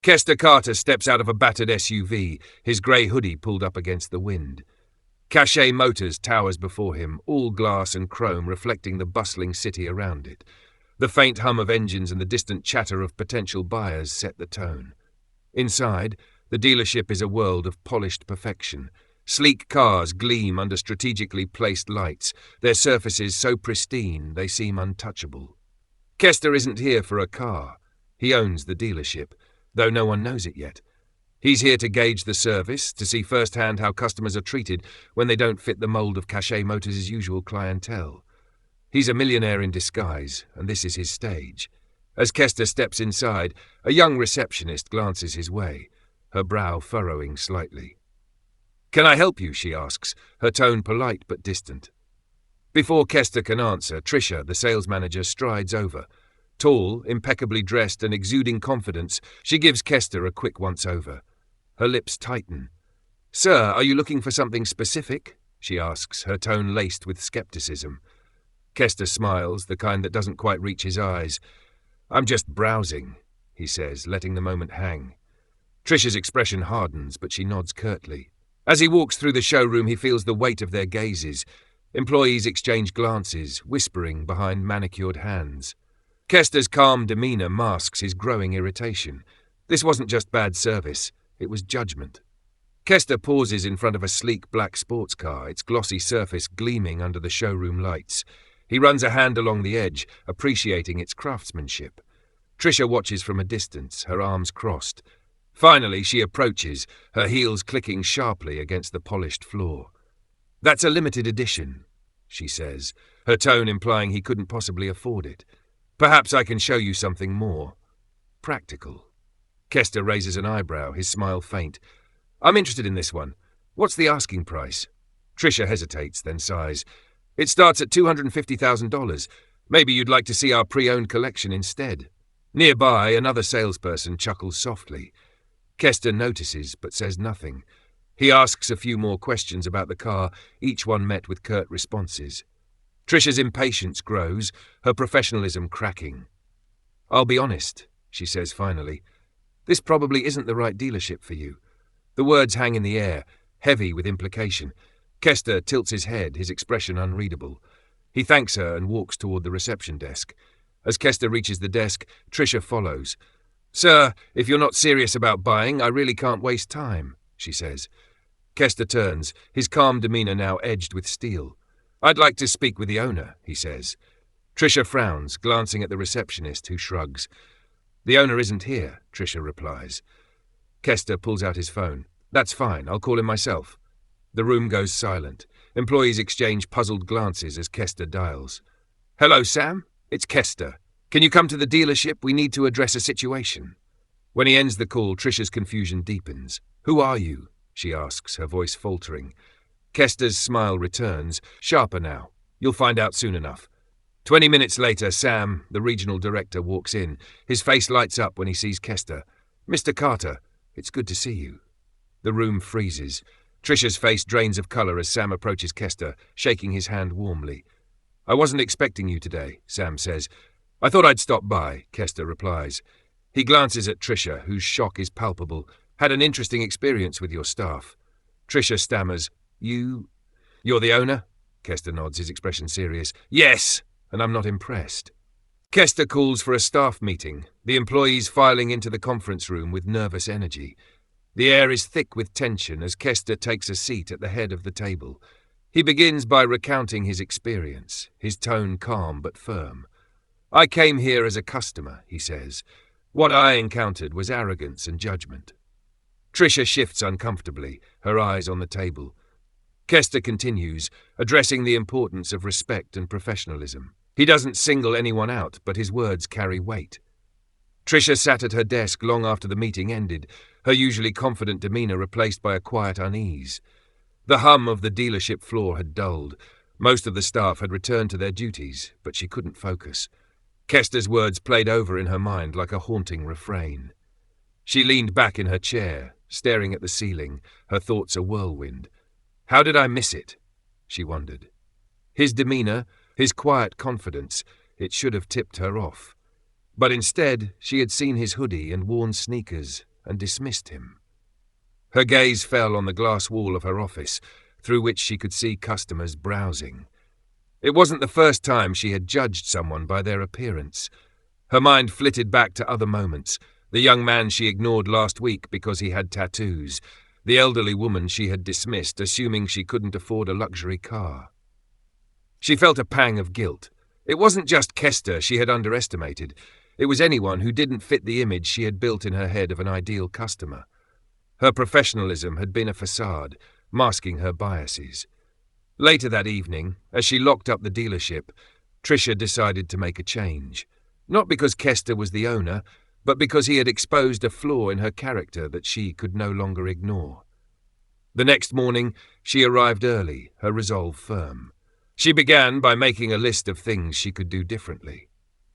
Kester Carter steps out of a battered SUV, his grey hoodie pulled up against the wind. Cachet Motors towers before him, all glass and chrome reflecting the bustling city around it. The faint hum of engines and the distant chatter of potential buyers set the tone. Inside, the dealership is a world of polished perfection. Sleek cars gleam under strategically placed lights, their surfaces so pristine they seem untouchable. Kester isn't here for a car. He owns the dealership, though no one knows it yet. He's here to gauge the service, to see firsthand how customers are treated when they don't fit the mold of Cachet Motors' usual clientele. He's a millionaire in disguise, and this is his stage. As Kester steps inside, a young receptionist glances his way, her brow furrowing slightly. "Can I help you?" she asks, her tone polite but distant. Before Kester can answer, Tricia, the sales manager, strides over. Tall, impeccably dressed and exuding confidence, she gives Kester a quick once-over. Her lips tighten. "Sir, are you looking for something specific?" she asks, her tone laced with skepticism. Kester smiles, the kind that doesn't quite reach his eyes. "I'm just browsing," he says, letting the moment hang. Tricia's expression hardens, but she nods curtly. As he walks through the showroom, he feels the weight of their gazes. Employees exchange glances, whispering behind manicured hands. Kester's calm demeanour masks his growing irritation. This wasn't just bad service, it was judgment. Kester pauses in front of a sleek black sports car, its glossy surface gleaming under the showroom lights. He runs a hand along the edge, appreciating its craftsmanship. Tricia watches from a distance, her arms crossed. Finally, she approaches, her heels clicking sharply against the polished floor. "That's a limited edition," she says, her tone implying he couldn't possibly afford it. "Perhaps I can show you something more practical." Kester raises an eyebrow, his smile faint. "I'm interested in this one. What's the asking price?" Tricia hesitates, then sighs. "It starts at $250,000. Maybe you'd like to see our pre-owned collection instead." Nearby, another salesperson chuckles softly. Kester notices, but says nothing. He asks a few more questions about the car, each one met with curt responses. Tricia's impatience grows, her professionalism cracking. "I'll be honest," she says finally. "This probably isn't the right dealership for you." The words hang in the air, heavy with implication. Kester tilts his head, his expression unreadable. He thanks her and walks toward the reception desk. As Kester reaches the desk, Tricia follows. "Sir, if you're not serious about buying, I really can't waste time," she says. Kester turns, his calm demeanour now edged with steel. "I'd like to speak with the owner," he says. Tricia frowns, glancing at the receptionist, who shrugs. "The owner isn't here," Tricia replies. Kester pulls out his phone. "That's fine, I'll call him myself." The room goes silent. Employees exchange puzzled glances as Kester dials. "Hello, Sam? It's Kester. Can you come to the dealership? We need to address a situation." When he ends the call, Tricia's confusion deepens. "Who are you?" she asks, her voice faltering. Kester's smile returns, sharper now. "You'll find out soon enough." 20 minutes later, Sam, the regional director, walks in. His face lights up when he sees Kester. "Mr. Carter, it's good to see you." The room freezes. Tricia's face drains of colour as Sam approaches Kester, shaking his hand warmly. "I wasn't expecting you today," Sam says. "I thought I'd stop by," Kester replies. He glances at Tricia, whose shock is palpable. "Had an interesting experience with your staff." Tricia stammers. You're the owner?" Kester nods, his expression serious. "Yes, and I'm not impressed." Kester calls for a staff meeting, the employees filing into the conference room with nervous energy. The air is thick with tension as Kester takes a seat at the head of the table. He begins by recounting his experience, his tone calm but firm. "I came here as a customer," he says. "What I encountered was arrogance and judgment." Tricia shifts uncomfortably, her eyes on the table. Kester continues, addressing the importance of respect and professionalism. He doesn't single anyone out, but his words carry weight. Tricia sat at her desk long after the meeting ended, her usually confident demeanour replaced by a quiet unease. The hum of the dealership floor had dulled. Most of the staff had returned to their duties, but she couldn't focus. Kester's words played over in her mind like a haunting refrain. She leaned back in her chair, staring at the ceiling, her thoughts a whirlwind. How did I miss it? She wondered. His demeanour, his quiet confidence, it should have tipped her off. But instead, she had seen his hoodie and worn sneakers, and dismissed him. Her gaze fell on the glass wall of her office, through which she could see customers browsing. It wasn't the first time she had judged someone by their appearance. Her mind flitted back to other moments, the young man she ignored last week because he had tattoos, the elderly woman she had dismissed, assuming she couldn't afford a luxury car. She felt a pang of guilt. It wasn't just Kester she had underestimated. It was anyone who didn't fit the image she had built in her head of an ideal customer. Her professionalism had been a facade, masking her biases. Later that evening, as she locked up the dealership, Tricia decided to make a change. Not because Kester was the owner, but because he had exposed a flaw in her character that she could no longer ignore. The next morning, she arrived early, her resolve firm. She began by making a list of things she could do differently.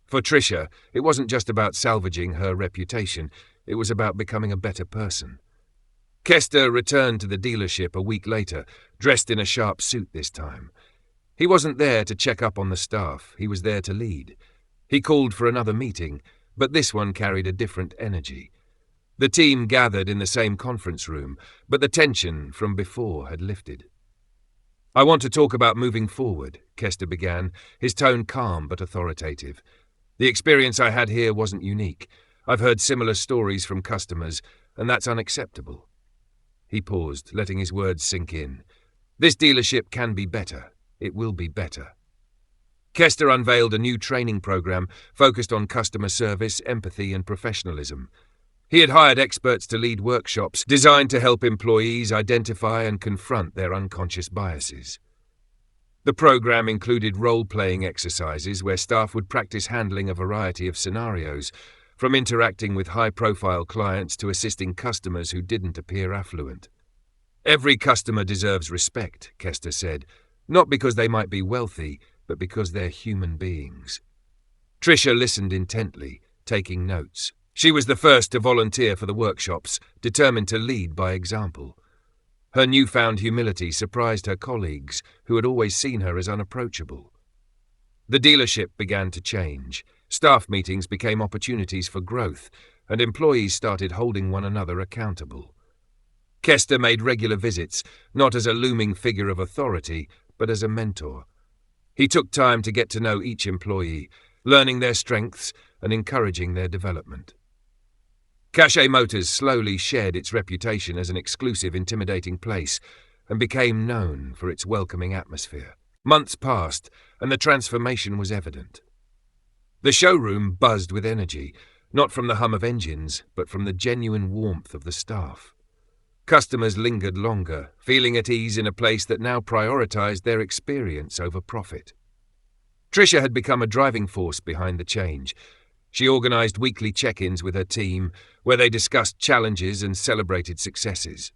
For Tricia, it wasn't just about salvaging her reputation, it was about becoming a better person. Kester returned to the dealership a week later, dressed in a sharp suit this time. He wasn't there to check up on the staff, he was there to lead. He called for another meeting, but this one carried a different energy. The team gathered in the same conference room, but the tension from before had lifted. "I want to talk about moving forward," Kester began, his tone calm but authoritative. "The experience I had here wasn't unique. I've heard similar stories from customers, and that's unacceptable." He paused, letting his words sink in. "This dealership can be better. It will be better." Kester unveiled a new training program focused on customer service, empathy, and professionalism. He had hired experts to lead workshops designed to help employees identify and confront their unconscious biases. The program included role-playing exercises where staff would practice handling a variety of scenarios, from interacting with high-profile clients to assisting customers who didn't appear affluent. "Every customer deserves respect," Kester said, "not because they might be wealthy, but because they're human beings." Tricia listened intently, taking notes. She was the first to volunteer for the workshops, determined to lead by example. Her newfound humility surprised her colleagues, who had always seen her as unapproachable. The dealership began to change. Staff meetings became opportunities for growth, and employees started holding one another accountable. Kester made regular visits, not as a looming figure of authority, but as a mentor. He took time to get to know each employee, learning their strengths and encouraging their development. Cache Motors slowly shed its reputation as an exclusive, intimidating place and became known for its welcoming atmosphere. Months passed, and the transformation was evident. The showroom buzzed with energy, not from the hum of engines, but from the genuine warmth of the staff. Customers lingered longer, feeling at ease in a place that now prioritized their experience over profit. Tricia had become a driving force behind the change. She organized weekly check-ins with her team, where they discussed challenges and celebrated successes.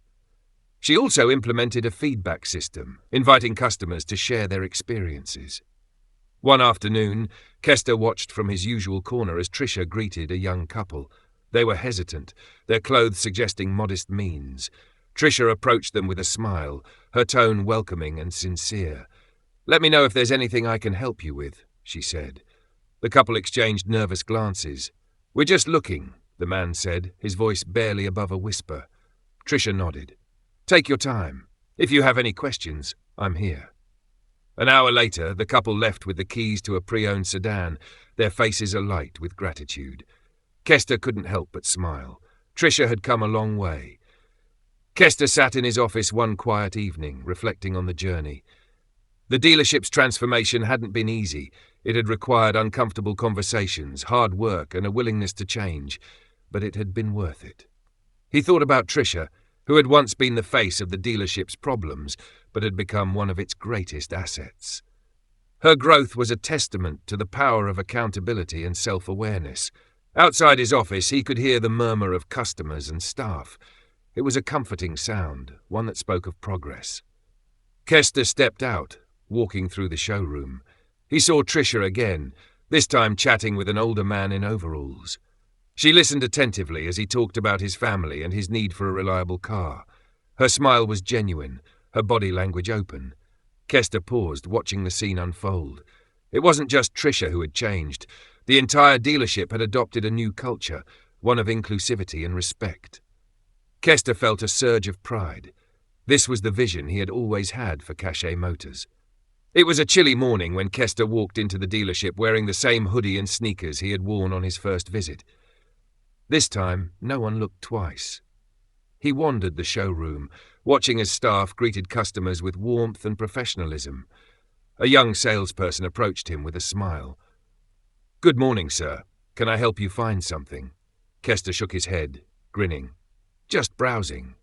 She also implemented a feedback system, inviting customers to share their experiences. One afternoon, Kester watched from his usual corner as Tricia greeted a young couple. They were hesitant, their clothes suggesting modest means. Tricia approached them with a smile, her tone welcoming and sincere. "Let me know if there's anything I can help you with," she said. The couple exchanged nervous glances. "We're just looking," the man said, his voice barely above a whisper. Tricia nodded. "Take your time. If you have any questions, I'm here." An hour later, the couple left with the keys to a pre-owned sedan, their faces alight with gratitude. Kester couldn't help but smile. Tricia had come a long way. Kester sat in his office one quiet evening, reflecting on the journey. The dealership's transformation hadn't been easy. It had required uncomfortable conversations, hard work, and a willingness to change, but it had been worth it. He thought about Tricia, who had once been the face of the dealership's problems, but had become one of its greatest assets. Her growth was a testament to the power of accountability and self-awareness. Outside his office, he could hear the murmur of customers and staff. It was a comforting sound, one that spoke of progress. Kester stepped out, walking through the showroom. He saw Tricia again, this time chatting with an older man in overalls. She listened attentively as he talked about his family and his need for a reliable car. Her smile was genuine, her body language open. Kester paused, watching the scene unfold. It wasn't just Tricia who had changed. The entire dealership had adopted a new culture, one of inclusivity and respect. Kester felt a surge of pride. This was the vision he had always had for Cachet Motors. It was a chilly morning when Kester walked into the dealership wearing the same hoodie and sneakers he had worn on his first visit. This time, no one looked twice. He wandered the showroom, watching as staff greeted customers with warmth and professionalism. A young salesperson approached him with a smile. "Good morning, sir. Can I help you find something?" Kester shook his head, grinning. "Just browsing."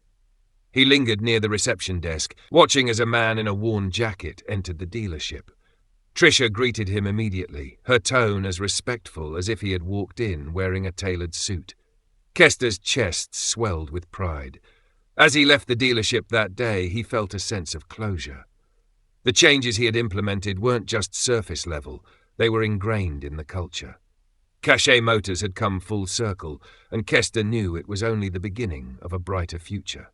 He lingered near the reception desk, watching as a man in a worn jacket entered the dealership. Tricia greeted him immediately, her tone as respectful as if he had walked in wearing a tailored suit. Kester's chest swelled with pride. As he left the dealership that day, he felt a sense of closure. The changes he had implemented weren't just surface level, they were ingrained in the culture. Cachet Motors had come full circle, and Kester knew it was only the beginning of a brighter future.